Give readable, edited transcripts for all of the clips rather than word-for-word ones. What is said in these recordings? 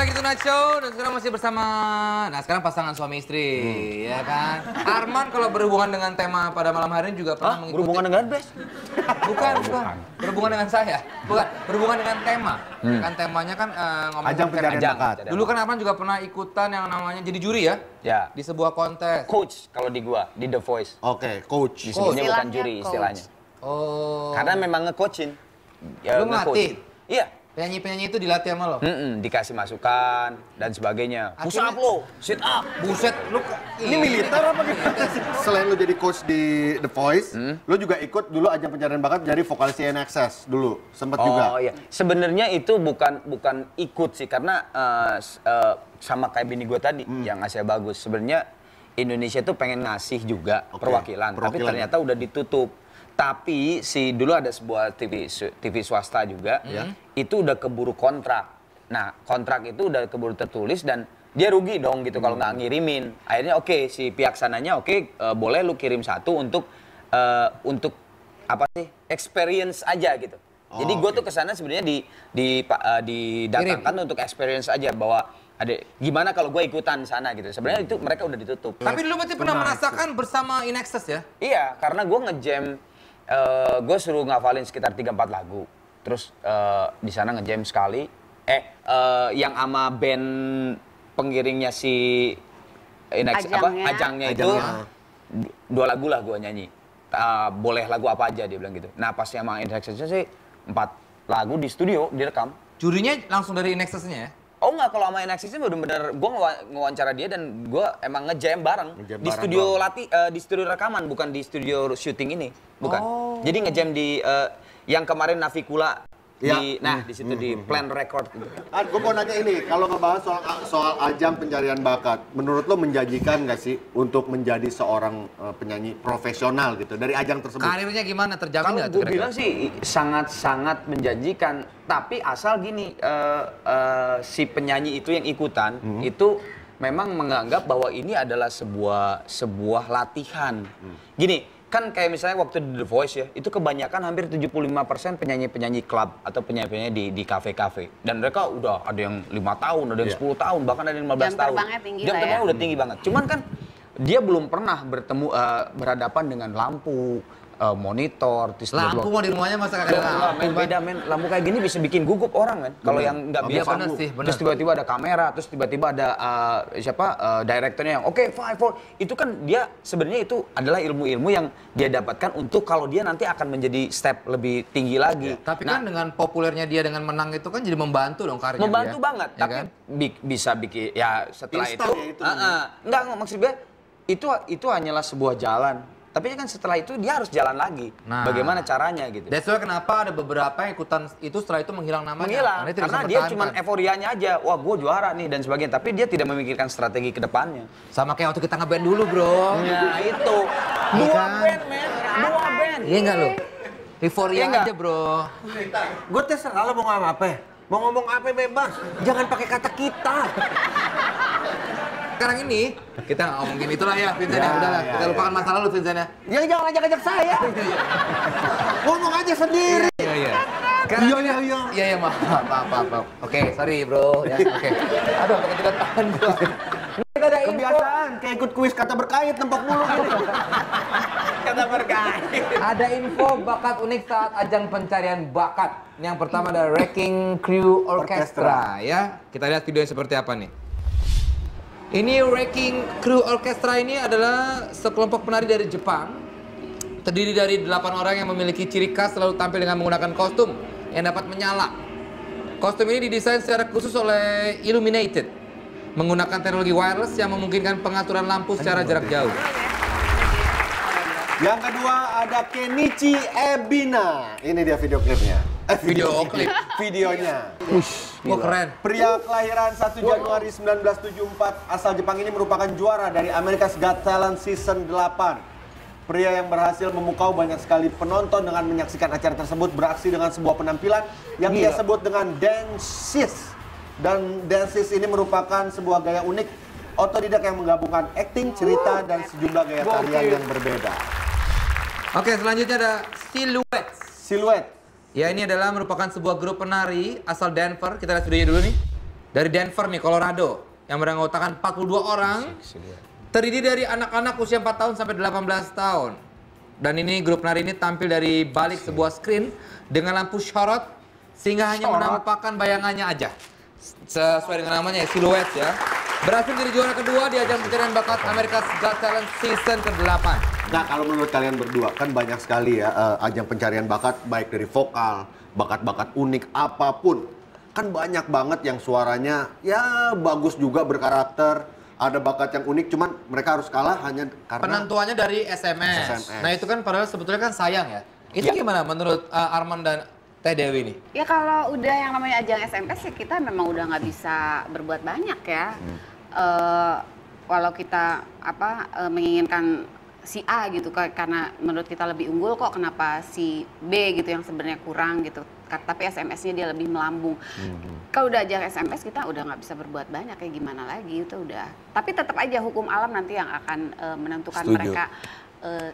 lagi di Tonight Show dan sekarang masih bersama, sekarang pasangan suami istri, ya kan? Arman kalau berhubungan dengan tema pada malam hari ini juga pernah mengikuti. Berhubungan dengan Bes? Bukan. Berhubungan dengan saya. Bukan, berhubungan dengan tema. Kan temanya kan ngomongin Ajang pencarian bakat. Dulu kan Arman juga pernah ikutan yang namanya jadi juri ya? Ya. Di sebuah kontes. Coach kalau di gua, di The Voice. Oke, coach. Disebutnya bukan juri istilahnya. Oh. Karena memang nge-coachin. Lu ngelatih? Iya. Penyanyi-penyanyi itu dilatih sama lo? Dikasih masukan dan sebagainya. Push up lo, sit up. Buset, lu Ini militer apa gimana sih? Selain lu jadi coach di The Voice, lu juga ikut dulu ajang pencarian bakat jadi vokalis INXS dulu, sempet juga. Oh iya, sebenarnya itu bukan ikut sih karena sama kayak bini gue tadi yang ngasih bagus. Sebenarnya Indonesia tuh pengen ngasih juga perwakilan, tapi ternyata udah ditutup. Tapi dulu ada sebuah TV swasta juga, itu udah keburu kontrak. Nah, kontrak itu udah keburu tertulis dan dia rugi dong gitu kalau nggak ngirimin. Akhirnya oke, si pihak sananya boleh lu kirim satu untuk apa sih, experience aja gitu. Jadi gue tuh kesana sebenarnya didatangkan untuk experience aja bahwa ada gimana kalau gue ikutan sana gitu. Sebenarnya itu mereka udah ditutup. Tapi dulu berarti pernah merasakan bersama INXS ya? Iya, karena gue ngejam. Gue suruh ngafalin sekitar 3-4 lagu. Terus di sana ngejam sekali. Yang sama band pengiringnya si ajangnya itu 2 lagu lah gue nyanyi. Boleh lagu apa aja dia bilang gitu. Nah pas yang sama INXS sih 4 lagu di studio direkam. Jurinya langsung dari INXS-nya ya? Oh enggak, kalau sama INXS ini bener-bener gue ngewawancara dia dan gue emang ngejam bareng. Di studio di studio rekaman, bukan di studio syuting ini. Bukan. Jadi ngejam di yang kemarin Navikula di situ di Plan Record gitu. Gue mau nanya ini, kalau ngebahas soal ajang pencarian bakat, menurut lo menjanjikan nggak sih untuk menjadi seorang penyanyi profesional gitu dari ajang tersebut? Karirnya gimana? Terjamin nggak? Kalau gue bilang sih sangat-sangat menjanjikan, tapi asal gini, si penyanyi itu yang ikutan itu memang menganggap bahwa ini adalah sebuah latihan. Gini. Kan kayak misalnya waktu di The Voice ya, itu kebanyakan hampir 75% penyanyi-penyanyi klub atau penyanyi-penyanyi di kafe-kafe. Dan mereka udah ada yang 5 tahun, ada yang 10 tahun, bahkan ada yang 15 tahun. Jam terbangnya tinggi Jam terbangnya udah tinggi banget. Cuman kan dia belum pernah berhadapan dengan lampu, monitor, lampu mau di rumahnya masa kagak ada lampu? Beda men, lampu kayak gini bisa bikin gugup orang kan. Kalau yang nggak biasa, terus tiba-tiba ada kamera, terus tiba-tiba ada direkturnya yang oke, 5, 4, itu kan dia sebenarnya itu adalah ilmu-ilmu yang dia dapatkan untuk kalau dia nanti akan menjadi step lebih tinggi lagi. Tapi kan dengan populernya dia dengan menang itu kan jadi membantu dong karirnya. Membantu banget, ya tapi kan? bisa bikin ya setelah Instan itu, enggak maksud gue itu hanyalah sebuah jalan. Tapi kan setelah itu dia harus jalan lagi. Nah, bagaimana caranya gitu. That's why kenapa ada beberapa yang ikutan itu setelah itu menghilang namanya. Menghilang, karena dia cuma euforianya aja. Wah, gue juara nih dan sebagainya. Tapi dia tidak memikirkan strategi ke depannya. Sama kayak waktu kita ngeband dulu, bro. Nah, itu. Dua band, men. Dua band. Iya nggak lo? Euforia aja, bro. Gue terserah lo mau ngomong apa. Mau ngomong apa bebas. Jangan pakai kata kita. Sekarang ini kita nggak ngomongin itulah ya, Vincent ya. Udahlah, kita lupakan masa lalu, Vincent ya. Jangan ajak-ajak saya. Ngomong aja sendiri. Iya. Iya, maaf. Oke, sorry bro. Ya, oke. Aduh, pakai tiga tangan gua. Kita ada kebiasaan, kayak ikut kuis kata berkait, nempok mulu gini. Kata berkait. Ada info bakat unik saat ajang pencarian bakat. Yang pertama ada Wrecking Crew Orchestra ya. Kita lihat videonya seperti apa nih. Ini Wrecking Crew Orchestra ini adalah sekelompok penari dari Jepang. Terdiri dari 8 orang yang memiliki ciri khas selalu tampil dengan menggunakan kostum yang dapat menyala. Kostum ini didesain secara khusus oleh Illuminated, menggunakan teknologi wireless yang memungkinkan pengaturan lampu secara jarak jauh. Yang kedua ada Kenichi Ebina. Ini dia video klipnya. Videonya. Wah, keren. Pria kelahiran 1 Januari 1974 asal Jepang ini merupakan juara dari America's Got Talent Season 8. Pria yang berhasil memukau banyak sekali penonton dengan menyaksikan acara tersebut beraksi dengan sebuah penampilan yang ia sebut dengan dances. Dan dances ini merupakan sebuah gaya unik otodidak yang menggabungkan akting, cerita, dan sejumlah gaya tarian yang berbeda. Oke, selanjutnya ada Silhouette. Silhouette. Ya, ini adalah merupakan sebuah grup penari asal Denver. Kita lihat videonya dulu nih. dari Denver nih, Colorado, yang beranggotakan 42 orang, terdiri dari anak-anak usia 4 tahun sampai 18 tahun. Dan ini grup nari ini tampil dari balik sebuah screen dengan lampu sorot, sehingga hanya menampakkan bayangannya aja. Sesuai dengan namanya, siluet ya. Berhasil jadi juara kedua di ajang pencarian bakat America's Got Talent season ke-8. Nah, kalau menurut kalian berdua, kan banyak sekali ya ajang pencarian bakat, baik dari vokal, bakat-bakat unik, apapun. Kan banyak banget yang suaranya ya bagus juga, berkarakter, ada bakat yang unik, cuman mereka harus kalah hanya karena... Penentuannya dari SMS. Nah itu kan padahal sebetulnya kan sayang ya. Itu gimana menurut Arman dan Teh Dewi nih? Ya kalau udah yang namanya ajang SMS ya kita memang udah nggak bisa berbuat banyak ya. Walau kita menginginkan si A gitu karena menurut kita lebih unggul, kok kenapa si B gitu yang sebenarnya kurang gitu. Tapi SMS-nya dia lebih melambung. Kalau udah ajang SMS kita udah nggak bisa berbuat banyak, kayak gimana lagi itu udah. Tapi tetap aja hukum alam nanti yang akan menentukan mereka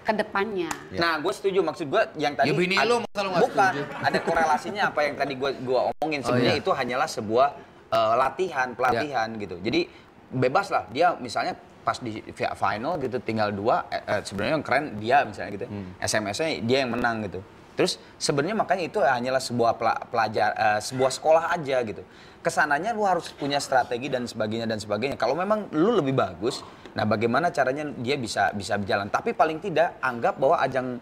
ke depannya. Nah, gue setuju, maksud gue yang tadi Ya bini lo masalah nggak bukan setuju. ada korelasinya apa yang tadi gue omongin, sebenarnya itu hanyalah sebuah pelatihan gitu. Jadi bebas lah dia misalnya pas di final gitu tinggal 2 sebenarnya yang keren dia misalnya gitu. SMS-nya dia yang menang gitu. Terus sebenarnya makanya itu hanyalah sebuah sebuah sekolah aja gitu. Kesananya lu harus punya strategi dan sebagainya. Kalau memang lu lebih bagus, nah bagaimana caranya dia bisa berjalan. Tapi paling tidak anggap bahwa ajang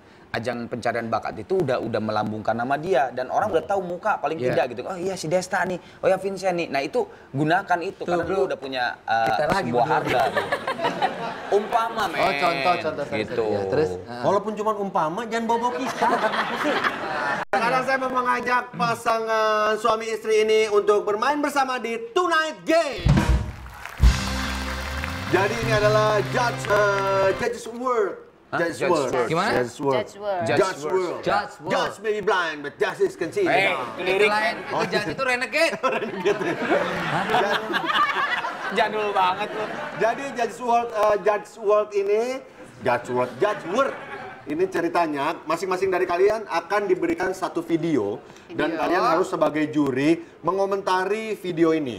pencarian bakat itu udah melambungkan nama dia dan orang udah tahu muka paling tidak gitu. Oh iya si Desta nih, oh ya Vincent nih. Nah itu gunakan itu karena lu udah punya sebuah harga. Gitu. Umpama men. Oh contoh gitu. Ya, terus Walaupun cuma umpama, jangan bawa kita. Sekarang saya mau mengajak pasangan suami istri ini untuk bermain bersama di Tonight Game. Jadi ini adalah Judges World. Judges World. Gimana? Judges World. Judge World. Judge may be blind, but justice can see. itu lain, itu Judge itu renegade. Jadul banget lu. Jadi Judge World ini ceritanya masing-masing dari kalian akan diberikan satu video dan kalian harus sebagai juri mengomentari video ini.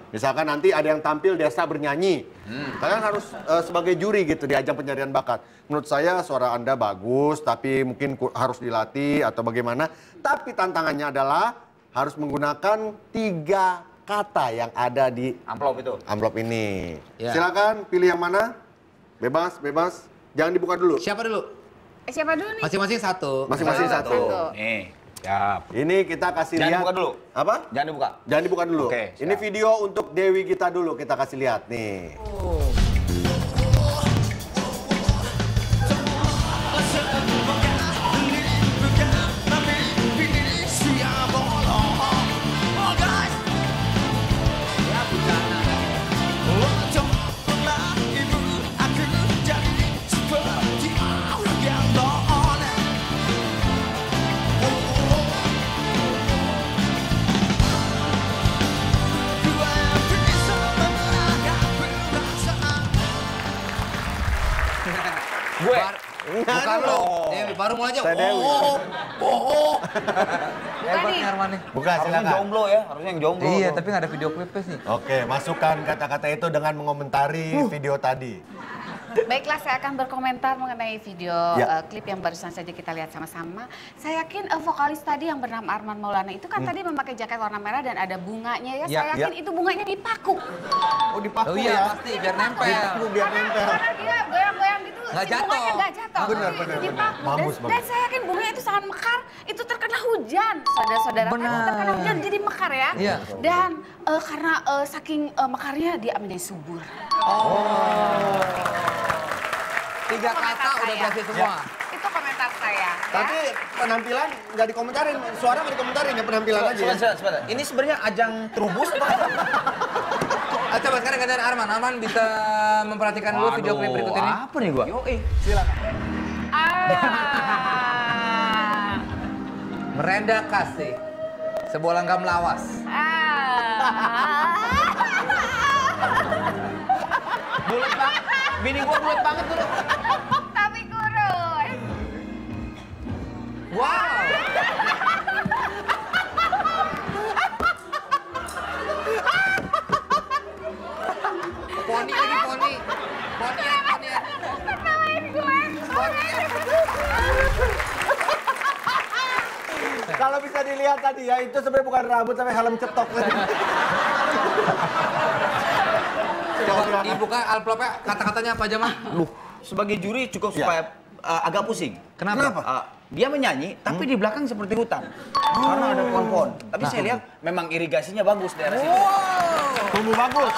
Misalkan nanti ada yang tampil Desta bernyanyi, kalian harus sebagai juri gitu di ajang pencarian bakat. Menurut saya suara Anda bagus, tapi mungkin harus dilatih atau bagaimana. Tapi tantangannya adalah harus menggunakan 3 kata yang ada di amplop ini. Ya. Silakan pilih yang mana. Bebas. Jangan dibuka dulu. Siapa dulu? Siapa dulu nih? Masing-masing satu. Masing-masing satu. Nih, siap. Ini kita kasih Jangan lihat. dibuka dulu. Apa? Jangan dibuka. Jangan dibuka dulu. Oke, Ini siap. video untuk Dewi kita dulu, kita kasih lihat nih. Gue. Bukan lo. Dewi baru mulai aja. Saya Dewi. Hebat nih Arman nih. Buka Harusnya silakan. jomblo ya, harusnya yang jomblo. Iya, tuh. tapi nggak ada video klipnya sih. Oke, masukkan kata-kata itu dengan mengomentari video tadi. Baiklah, saya akan berkomentar mengenai video Ya. klip yang barusan saja kita lihat sama-sama. Saya yakin vokalis tadi yang bernama Arman Maulana itu kan tadi memakai jaket warna merah dan ada bunganya ya. Ya. Saya yakin itu bunganya dipaku. Oh, dipaku Oh iya, ya. pasti biar nempel. Dipaku biar nempel. Karena dia goyang-goyang gitu, Nggak si jatuh. bunganya nggak jatuh. Benar, Tapi benar, itu dipaku. benar. Bagus, Dan bagus. saya yakin bunganya itu sangat mekar, itu terkena hujan. Saudara-saudara kan Benar. terkena hujan jadi mekar ya. Iya. Dan karena saking mekarnya dia menjadi subur. 3 kata udah berhasil semua. Itu komentar saya. Tapi penampilan nggak dikomentarin, suara nggak dikomentarin ya, penampilan aja ya. Sebentar. Ini sebenarnya ajang trubus atau apa? Coba sekarang gantian Arman. Arman bisa memperhatikan dulu video klip berikut ini. Apa nih gua? Yoi. Ah. Merendah kasih. Sebuah langgam lawas. Bulat banget. Bini gua bulat banget tuh. Tapi kurus. Wow. dilihat tadi ya, itu sebenarnya bukan rambut tapi helm cetok. Coba dibuka amplopnya, kata-katanya apa aja, Mah? Loh, sebagai juri cukup supaya agak pusing. Kenapa? Dia menyanyi, tapi di belakang seperti hutan. Karena ada pohon-pohon. Tapi saya lihat memang irigasinya bagus daerah situ. Tumbuh bagus.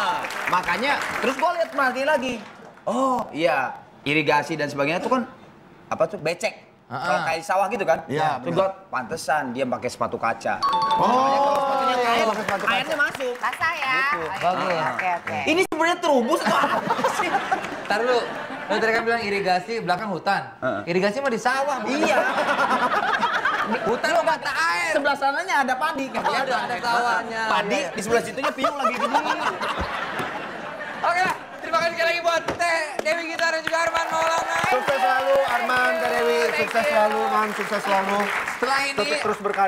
Makanya, terus gue lihat perhatiin lagi. Oh iya, irigasi dan sebagainya itu kan, apa tuh, becek. Kalau kayak di sawah gitu kan. Iya, Terus gue pantesan dia pakai sepatu kaca. Oh, Sepatunya kain, airnya masuk. Basah ya. Bagus. Oke. Ini sebenarnya terubus atau apa sih? Ntar dulu, lu tadi kan bilang irigasi, belakang hutan. Irigasi mah di sawah. Iya. Hutan lo mata air. Sebelah sananya ada padi kan? Oh, ada sawahnya. Padi, di sebelah situnya piung lagi gini. Oke lah, terima kasih sekali lagi buat Teh Dewi Gita dan juga Arman Maulana. sukses selalu Arman, Kak Dewi. Sukses selalu, Man. Sukses selalu. Setelah ini Terus berkarya.